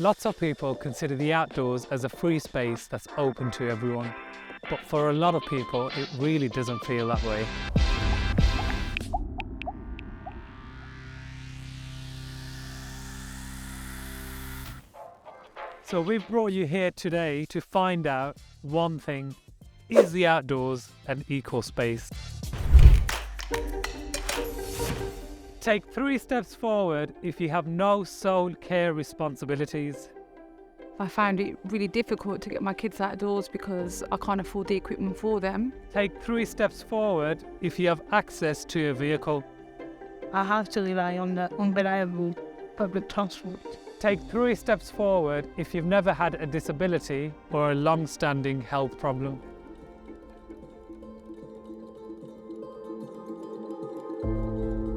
Lots of people consider the outdoors as a free space that's open to everyone, but for a lot of people it really doesn't feel that way. So we've brought you here today to find out one thing: is the outdoors an equal space? Take 3 steps forward if you have no sole care responsibilities. I found it really difficult to get my kids outdoors because I can't afford the equipment for them. Take 3 steps forward if you have access to a vehicle. I have to rely on the unreliable public transport. Take 3 steps forward if you've never had a disability or a long-standing health problem.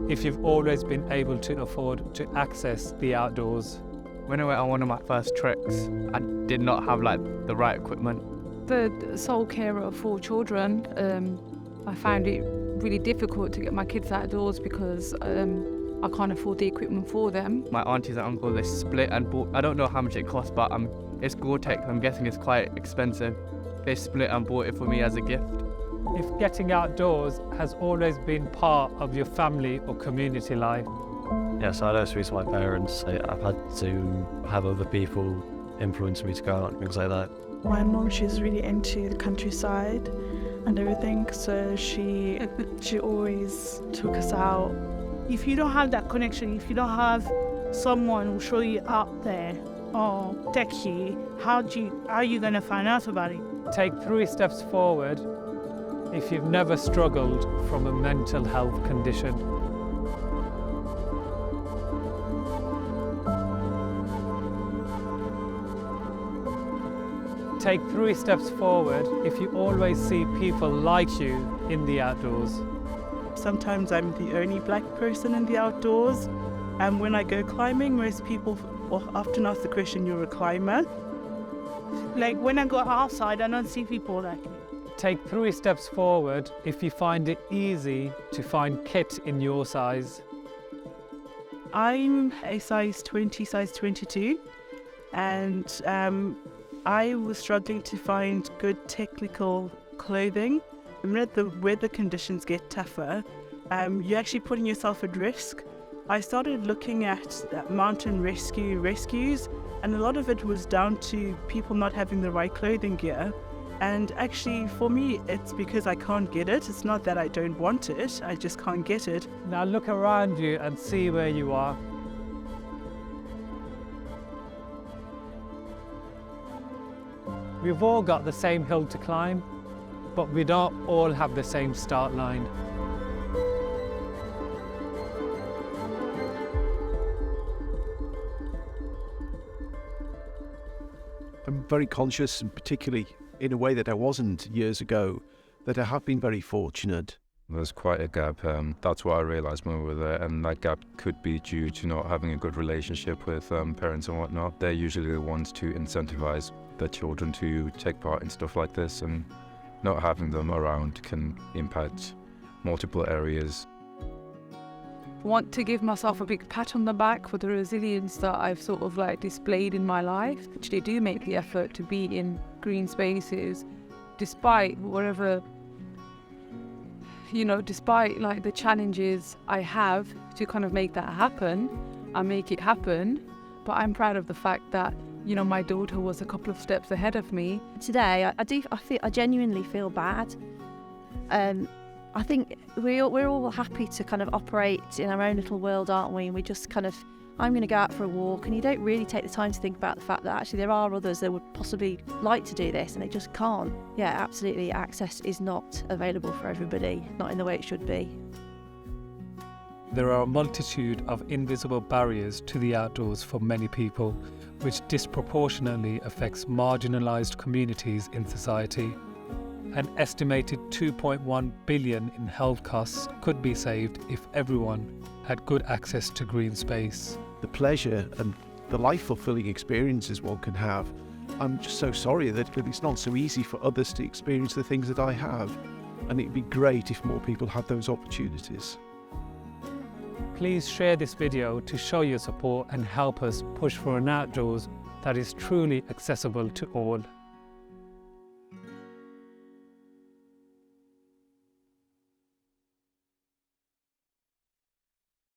If you've always been able to afford to access the outdoors. When I went on one of my first treks, I did not have the right equipment. The sole carer of 4 children, I found it really difficult to get my kids outdoors because I can't afford the equipment for them. My aunties and uncles, they split and bought, I don't know how much it cost, but it's Gore-Tex, I'm guessing it's quite expensive. They split and bought it for me as a gift. If getting outdoors has always been part of your family or community life. Yes, I know it's reason my parents. I've had to have other people influence me to go out and things like that. My mom, she's really into the countryside and everything, so she always took us out. If you don't have that connection, if you don't have someone who show you out there or take you, how are you going to find out about it? Take 3 steps forward if you've never struggled from a mental health condition. Take 3 steps forward if you always see people like you in the outdoors. Sometimes I'm the only black person in the outdoors, and when I go climbing, most people often ask the question, "You're a climber?" Like when I go outside, I don't see people like me. Take 3 steps forward if you find it easy to find kit in your size. I'm a size 20, size 22, and I was struggling to find good technical clothing. When the weather conditions get tougher, you're actually putting yourself at risk. I started looking at mountain rescues, and a lot of it was down to people not having the right clothing gear. And actually, for me, it's because I can't get it. It's not that I don't want it, I just can't get it. Now look around you and see where you are. We've all got the same hill to climb, but we don't all have the same start line. I'm very conscious, and particularly in a way that I wasn't years ago, that I have been very fortunate. There's quite a gap. That's what I realised when we were there, and that gap could be due to not having a good relationship with parents and whatnot. They're usually the ones to incentivise their children to take part in stuff like this, and not having them around can impact multiple areas. I want to give myself a big pat on the back for the resilience that I've sort of displayed in my life. Actually do make the effort to be in green spaces despite whatever, despite the challenges I have to kind of make that happen. I make it happen, but I'm proud of the fact that my daughter was a couple of steps ahead of me. Today I genuinely feel bad. I think we're all happy to kind of operate in our own little world, aren't we? And we just I'm going to go out for a walk, and you don't really take the time to think about the fact that actually there are others that would possibly like to do this and they just can't. Yeah, absolutely, access is not available for everybody, not in the way it should be. There are a multitude of invisible barriers to the outdoors for many people, which disproportionately affects marginalised communities in society. An estimated 2.1 billion in health costs could be saved if everyone had good access to green space. The pleasure and the life-fulfilling experiences one can have. I'm just so sorry that it's not so easy for others to experience the things that I have, and it'd be great if more people had those opportunities. Please share this video to show your support and help us push for an outdoors that is truly accessible to all.